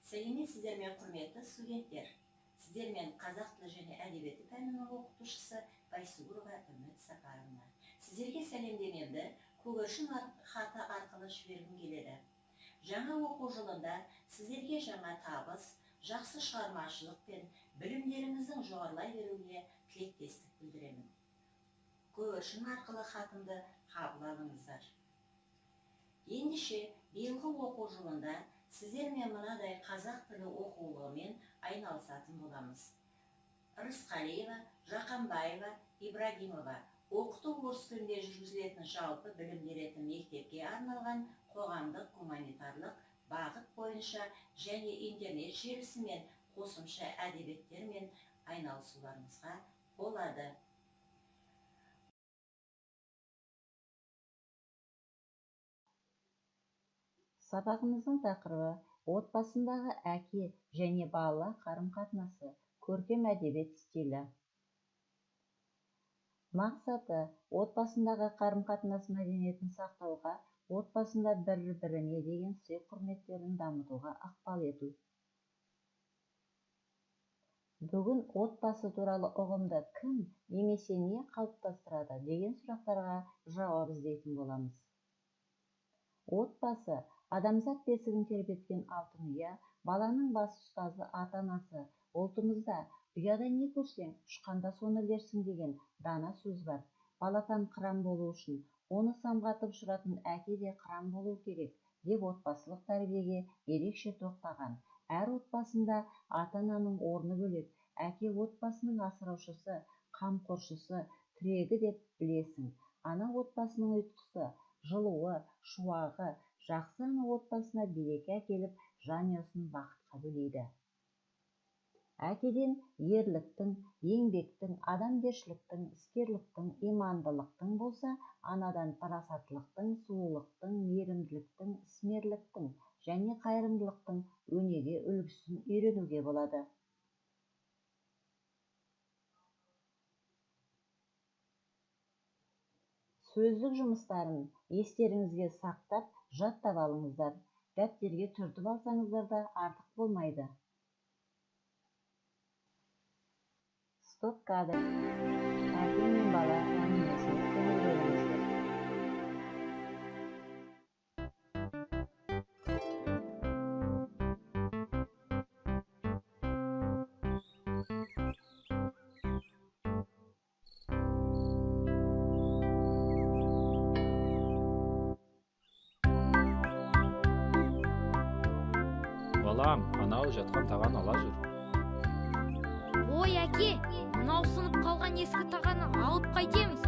Сәлеме сіздермен құрметті студенттер. Сіздермен қазақ тілі және әдебиеті пәнінің оқытушысы Байсүгірова Үміт Сапаровна. Сіздерге сәлемдемемді көгершін хаты арқылы жібергім келеді. Жаңа оқу жылында сіздерге жаңа табыс, жақсы шығармашылық пен білімдеріңіздің жоғарылай беруіне тілектестік білдіремін. Көгершін арқылы хатымды қабыл алыңыздар. Ендеше биылғы оқу жылында сіздермен мынадай қазақ тілі оқулығымен айналысатын боламыз. Рысқалиева, Жақанбаева, Ибрагимова оқыту орыс тілінде жүргізілетін жалпы білім беретін мектепке арналған қоғамдық гуманитарлық бағыт бойынша және интернет желісімен қосымша әдебиеттермен айналысуларыңызға болады. Сабағымыздың тақырыбы отбасындағы әке және бала қарым-қатынасы, көркем әдебиет стилі. Мақсаты отбасындағы қарым-қатынас мәдениетін сақтауға, отбасында бір-біріне деген сый-құрметтерін дамытуға ықпал ету. Бүгін отбасы туралы ұғымды кім немесе не қалыптастырады деген сұрақтарға жауап іздейтін боламыз. Отбасы адамзат бесігін тербеткен алтын ұя, баланың бас ұстазы ата-анасы. Ұлтымызда ұяда не көрсең, ұшқанда соны ілерсің деген дана сөз бар. Балапан қыран болу үшін оны самғатып ұшыратын әке де қыран болу керек деп отбасылық тәрбиеге ерекше тоқтаған. Әр отбасында ата-ананың орны бөлек. Әке отбасының асыраушысы, қамқоршысы, тірегі деп білесің. Ана отбасының ұйытқысы, жылуы, шуағы, жақсы ана отбасына береке әкеліп, жанұясын бақытқа бөлейді. Әкеден ерліктің, еңбектің, адамгершіліктің, іскерліктің, имандылықтың болса, анадан парасаттылықтың, сұлулықтың, мейірімділіктің, ісмерліктің және қайырымдылықтың өнеге үлгісін үйренуге болады. Сөздік жұмыстарын естеріңізге сақтап, жаттап алыңыздар. Дәптерге түртіп алсаңыздар да артық болмайды. Стоп кадр. Әке мен бала әңгімесіне көңіл бөліңіздер. Балам, анау жатқан таған ала жүр. Ой, әке, мынау сынып қалған ескі тағаны алып қайтеміз.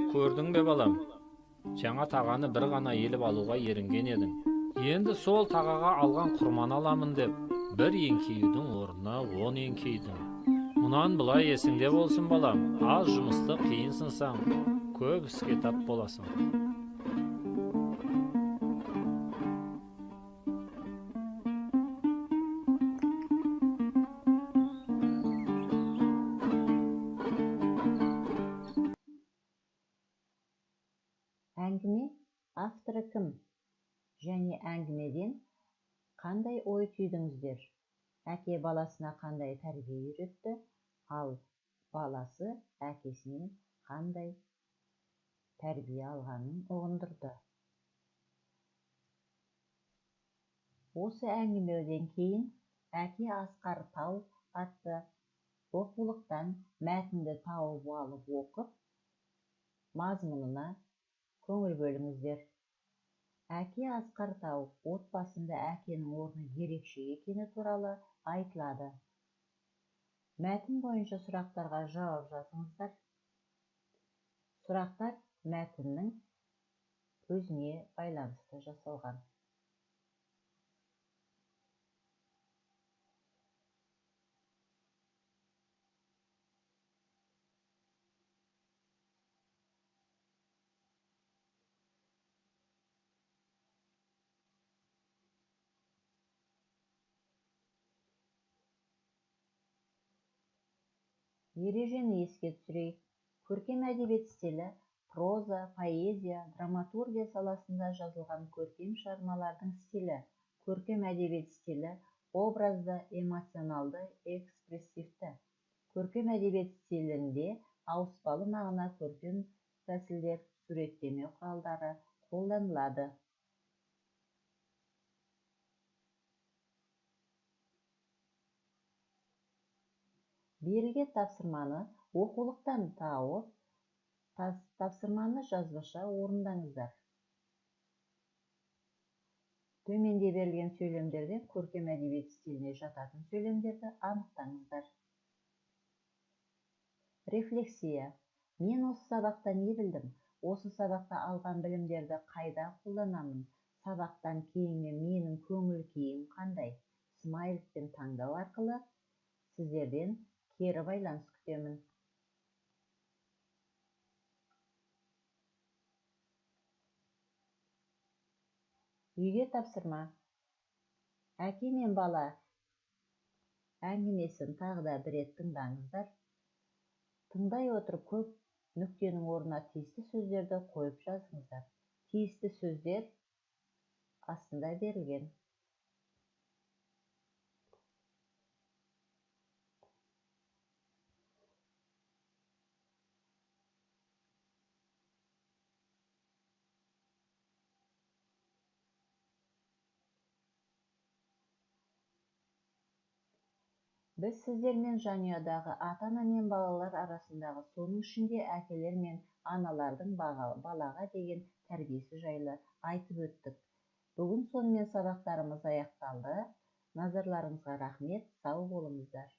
Көрдің бе балам? Жаңа тағаны бір ғана еліп алуға ерінген едің. Енді сол тағаға алған құрманы аламын деп, бір еңкеюдің орнына 10 еңкейдің. Мұнан бұлай есіңде болсын балам, аз жұмысты қиын сынсаң, көп іске тап боласың. Әңгіме авторы кім? Және әңгімеден қандай ой түйдіңіздер? Әке баласына қандай тәрбие үйретті, ал баласы әкесінен қандай тәрбие алғанын ұғындырды. Осы әңгімеден кейін әке Асқар Тау атты оқулықтан мәтінді тауып алып оқып, мазмұнына көңіл бөліңіздер. Әке Асқар Тау отбасында әкенің орны ерекше екені туралы айтылады. Мәтін бойынша сұрақтарға жауап жазыңыздар. Сұрақтар мәтіннің өзіне байланысты жасалған. Ережені еске түсірейік. Көркем әдебиет стилі проза, поэзия, драматургия саласында жазылған көркем шығармалардың стилі. Көркем әдебиет стилі образды, эмоционалды, экспрессивті. Көркем әдебиет стилінде ауыспалы мағына көркем тәсілдер, суреттеме құралдары қолданылады. Берілген тапсырманы оқулықтан тауып, тапсырманы жазбаша орындаңыздар. Төменде берілген сөйлемдерден көркем әдебиет стиліне жататын сөйлемдерді анықтаңыздар. Рефлексия. Мен осы сабақта не білдім? Осы сабақта алған білімдерді қайда қолданамын? Сабақтан кейінгі менің көңіл күйім қандай? Смайликпен таңдау арқылы сіздерден кері байланыс күтемін. Үйге тапсырма. Әке мен бала әңгімесін тағы да бір рет тыңдаңыздар. Тыңдай отырып көп нүктенің орнына тиісті сөздерді қойып жазыңыздар. Тиісті сөздер астында берілген. Біз сіздермен жанұядағы ата-ана мен балалар арасындағы, соның ішінде әкелер мен аналардың балаға деген тәрбиесі жайлы айтып өттік. Бүгін сонымен сабақтарымыз аяқталды. Назарларыңызға рахмет, сау болыңыздар.